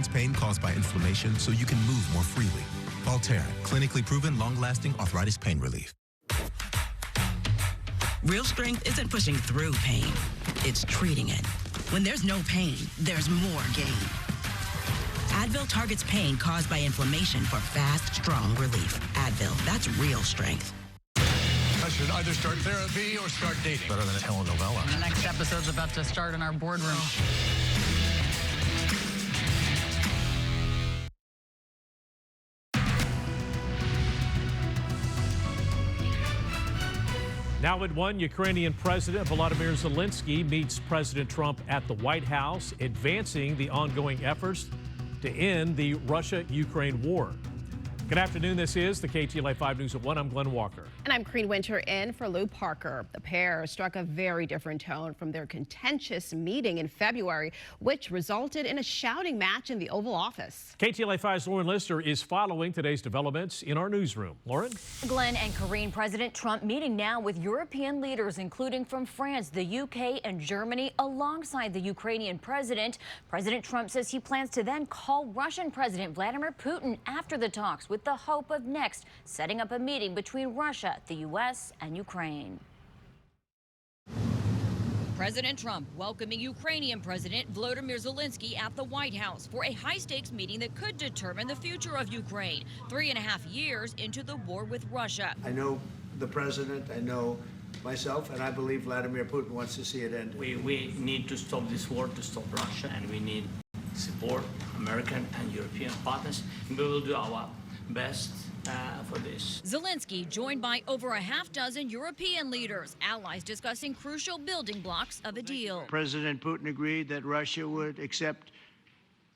targets pain caused by inflammation so you can move more freely. Voltaren, clinically proven, long-lasting arthritis pain relief. Real strength isn't pushing through pain, it's treating it. When there's no pain, there's more gain. Advil targets pain caused by inflammation for fast, strong relief. Advil, that's real strength. I should either start therapy or start dating. Better than a telenovela. The next episode's about to start in our boardroom. Now at 1, Ukrainian President Volodymyr Zelensky meets President Trump at the White House, advancing the ongoing efforts to end the Russia-Ukraine war. Good afternoon. This is the KTLA 5 News at 1. I'm Glenn Walker. And I'm Crean Winter in for Lou Parker. The pair struck a very different tone from their contentious meeting in February, which resulted in a shouting match in the Oval Office. KTLA 5's Lauren Lister is following today's developments in our newsroom. Lauren? Glenn and Karine, President Trump meeting now with European leaders, including from France, the UK, and Germany, alongside the Ukrainian president. President Trump says he plans to then call Russian President Vladimir Putin after the talks, with the hope of next setting up a meeting between Russia, the U.S., and Ukraine. President Trump welcoming Ukrainian President Volodymyr Zelensky at the White House for a high-stakes meeting that could determine the future of Ukraine 3.5 years into the war with Russia. I know the president, I know myself, and I believe Vladimir Putin wants to see it end. We need to stop this war, to stop Russia, and we need support American and European partners. We will do our best for this. Zelensky joined by over a half dozen European leaders, allies discussing crucial building blocks of a deal. President Putin agreed that Russia would accept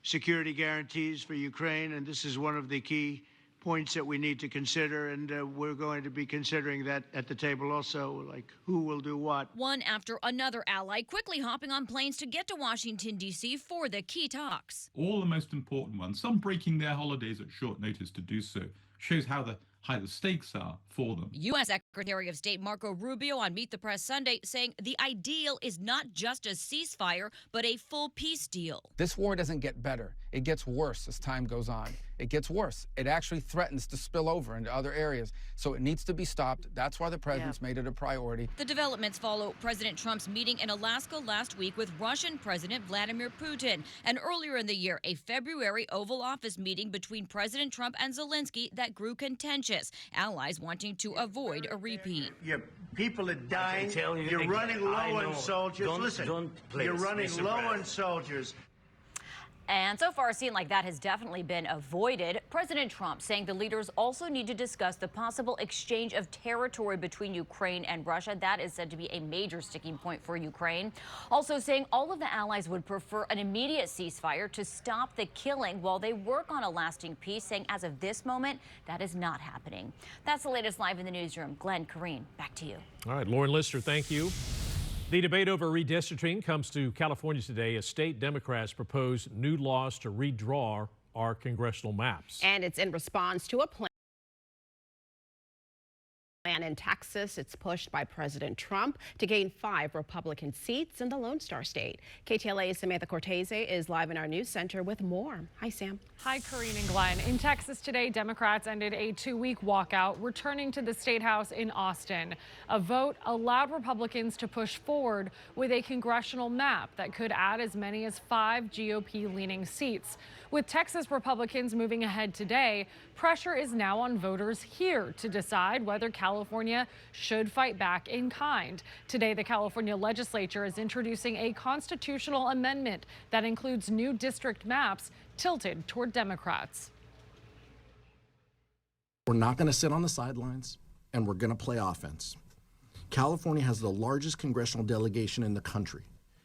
security guarantees for Ukraine, and this is one of the key points that we need to consider, and we're going to be considering that at the table also, like who will do what. One after another ally quickly hopping on planes to get to Washington, D.C. for the key talks. All the most important ones, some breaking their holidays at short notice to do so, shows how high the stakes are for them. U.S. Secretary of State Marco Rubio on Meet the Press Sunday saying the ideal is not just a ceasefire, but a full peace deal. This war doesn't get better. It gets worse as time goes on. It gets worse. It actually threatens to spill over into other areas. So it needs to be stopped. That's why the president's made it a priority. The developments follow President Trump's meeting in Alaska last week with Russian President Vladimir Putin. And earlier in the year, a February Oval Office meeting between President Trump and Zelensky that grew contentious, allies wanting to avoid a repeat. People are dying. You're running low on soldiers. Listen, you're running low on soldiers. And so far, a scene like that has definitely been avoided. President Trump saying the leaders also need to discuss the possible exchange of territory between Ukraine and Russia. That is said to be a major sticking point for Ukraine. Also saying all of the allies would prefer an immediate ceasefire to stop the killing while they work on a lasting peace, saying as of this moment, that is not happening. That's the latest live in the newsroom. Glenn, Karine, back to you. All right, Lauren Lister, thank you. The debate over redistricting comes to California today as state Democrats propose new laws to redraw our congressional maps. And it's in response to a plan in Texas. It's pushed by President Trump to gain 5 Republican seats in the Lone Star State. KTLA's Samantha Cortese is live in our news center with more. Hi, Sam. Hi, Karine and Glenn. In Texas today, Democrats ended a 2-week walkout, returning to the State House in Austin. A vote allowed Republicans to push forward with a congressional map that could add as many as 5 GOP-leaning seats. With Texas Republicans moving ahead today, pressure is now on voters here to decide whether California should fight back in kind. Today, the California legislature is introducing a constitutional amendment that includes new district maps tilted toward Democrats. We're not going to sit on the sidelines, and we're going to play offense. California has the largest congressional delegation in the country,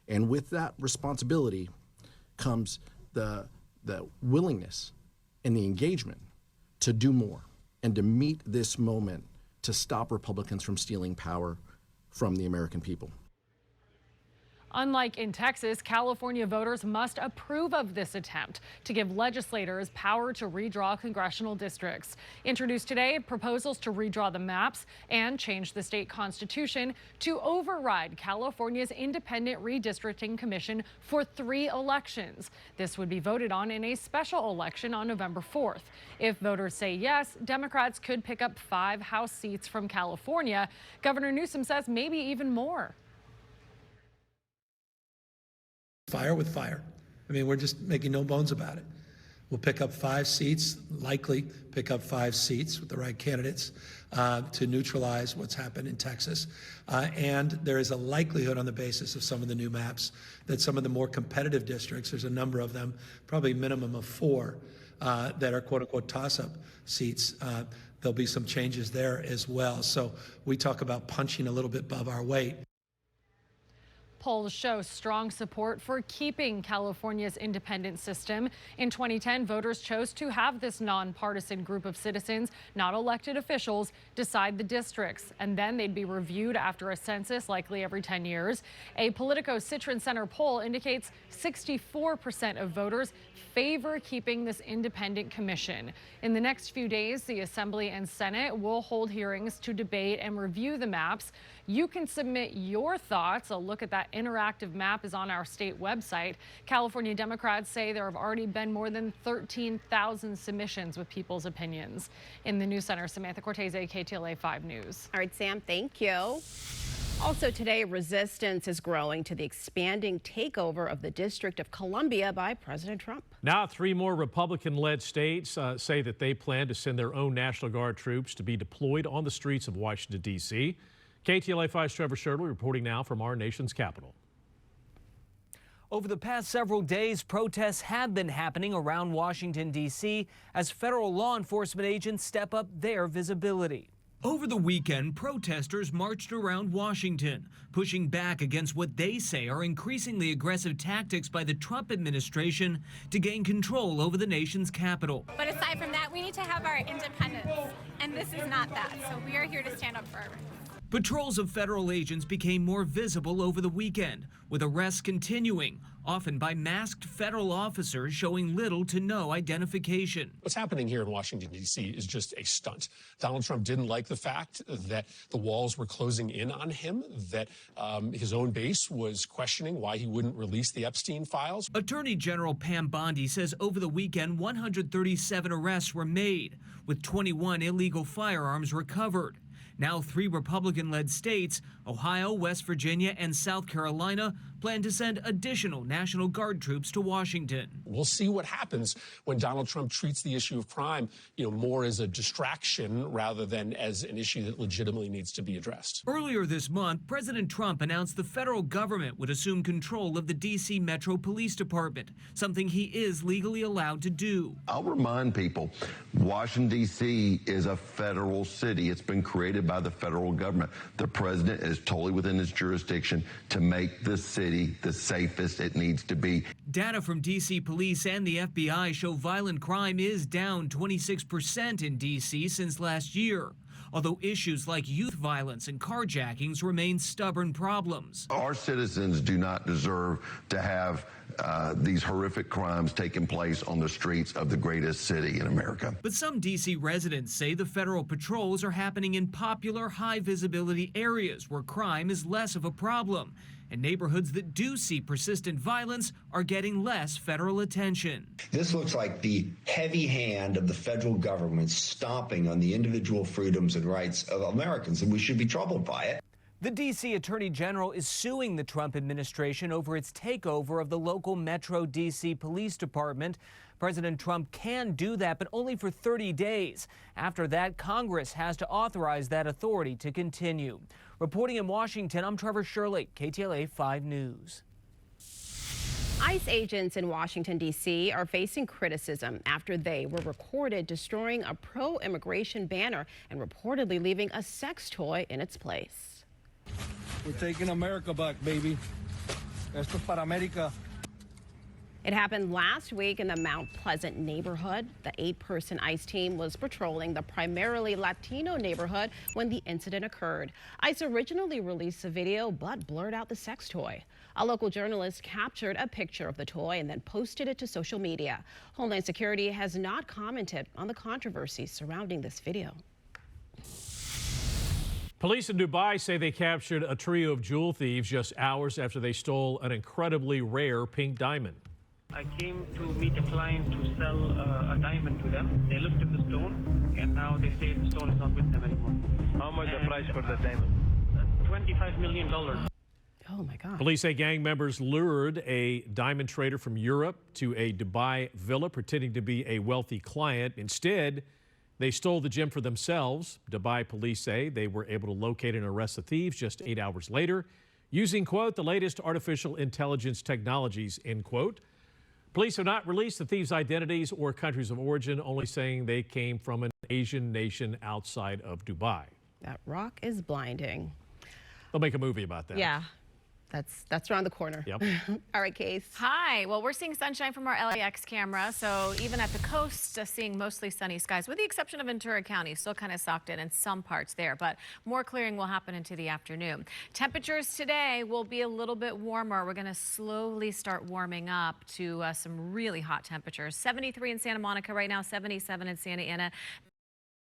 and with that responsibility comes the willingness and the engagement to do more and to meet this moment to stop Republicans from stealing power from the American people. Unlike in Texas, California voters must approve of this attempt to give legislators power to redraw congressional districts. Introduced today, proposals to redraw the maps and change the state constitution to override California's Independent Redistricting Commission for 3 elections. This would be voted on in a special election on November 4th. If voters say yes, Democrats could pick up 5 House seats from California. Governor Newsom says maybe even more. Fire with fire. I mean, we're just making no bones about it. We'll pick up 5 seats, likely pick up 5 seats with the right candidates to neutralize what's happened in Texas. And there is a likelihood on the basis of some of the new maps that some of the more competitive districts, there's a number of them, probably minimum of 4 that are quote unquote toss-up seats. There'll be some changes there as well. So we talk about punching a little bit above our weight. Polls show strong support for keeping California's independent system. In 2010, voters chose to have this nonpartisan group of citizens, not elected officials, decide the districts, and then they'd be reviewed after a census, likely every 10 years. A Politico Citron Center poll indicates 64% of voters favor keeping this independent commission. In the next few days, the Assembly and Senate will hold hearings to debate and review the maps. You can submit your thoughts. A look at that interactive map is on our state website. California Democrats say there have already been more than 13,000 submissions with people's opinions. In the News Center, Samantha Cortese, KTLA 5 News. All right, Sam, thank you. Also today, resistance is growing to the expanding takeover of the District of Columbia by President Trump. Now, 3 more Republican-led states say that they plan to send their own National Guard troops to be deployed on the streets of Washington, D.C. KTLA 5's Trevor Shirley reporting now from our nation's capital. Over the past several days, protests have been happening around Washington, D.C. as federal law enforcement agents step up their visibility. Over the weekend, protesters marched around Washington, pushing back against what they say are increasingly aggressive tactics by the Trump administration to gain control over the nation's capital. But aside from that, we need to have our independence, and this is not that. So we are here to stand up for our rights. Patrols of federal agents became more visible over the weekend, with arrests continuing, often by masked federal officers showing little to no identification. What's happening here in Washington, D.C. is just a stunt. Donald Trump didn't like the fact that the walls were closing in on him, that his own base was questioning why he wouldn't release the Epstein files. Attorney General Pam Bondi says over the weekend, 137 arrests were made, with 21 illegal firearms recovered. Now 3 Republican-led states, Ohio, West Virginia, and South Carolina, plan to send additional National Guard troops to Washington. We'll see what happens when Donald Trump treats the issue of crime, more as a distraction rather than as an issue that legitimately needs to be addressed. Earlier this month, President Trump announced the federal government would assume control of the D.C. Metro Police Department, something he is legally allowed to do. I'll remind people, Washington, D.C. is a federal city. It's been created by the federal government. The president is totally within his jurisdiction to make this city the safest it needs to be. Data from D.C. police and the FBI show violent crime is down 26% in D.C. since last year, although issues like youth violence and carjackings remain stubborn problems. Our citizens do not deserve to have these horrific crimes taking place on the streets of the greatest city in America. But some D.C. residents say the federal patrols are happening in popular, high-visibility areas where crime is less of a problem, and neighborhoods that do see persistent violence are getting less federal attention. This looks like the heavy hand of the federal government stomping on the individual freedoms and rights of Americans, and we should be troubled by it. The D.C. Attorney General is suing the Trump administration over its takeover of the local Metro D.C. Police Department. President Trump can do that, but only for 30 days. After that, Congress has to authorize that authority to continue. Reporting in Washington, I'm Trevor Shirley, KTLA 5 News. ICE agents in Washington, D.C. are facing criticism after they were recorded destroying a pro-immigration banner and reportedly leaving a sex toy in its place. We're taking America back, baby. Esto es para America. It happened last week in the Mount Pleasant neighborhood. The 8-person ICE team was patrolling the primarily Latino neighborhood when the incident occurred. ICE originally released the video but blurred out the sex toy. A local journalist captured a picture of the toy and then posted it to social media. Homeland Security has not commented on the controversy surrounding this video. Police in Dubai say they captured a trio of jewel thieves just hours after they stole an incredibly rare pink diamond. I came to meet a client to sell a diamond to them. They looked at the stone, and now they say the stone is not with them anymore. How much the price for the diamond? $25 million. Oh my God. Police say gang members lured a diamond trader from Europe to a Dubai villa pretending to be a wealthy client. Instead, they stole the gem for themselves. Dubai police say they were able to locate and arrest the thieves just 8 hours later using, quote, the latest artificial intelligence technologies, end quote. Police have not released the thieves' identities or countries of origin, only saying they came from an Asian nation outside of Dubai. That rock is blinding. They'll make a movie about that. Yeah. That's around the corner. Yep. All right, Case. Hi. Well, we're seeing sunshine from our LAX camera, so even at the coast, seeing mostly sunny skies, with the exception of Ventura County, still kind of socked in some parts there, but more clearing will happen into the afternoon. Temperatures today will be a little bit warmer. We're going to slowly start warming up to some really hot temperatures. 73 in Santa Monica right now, 77 in Santa Ana.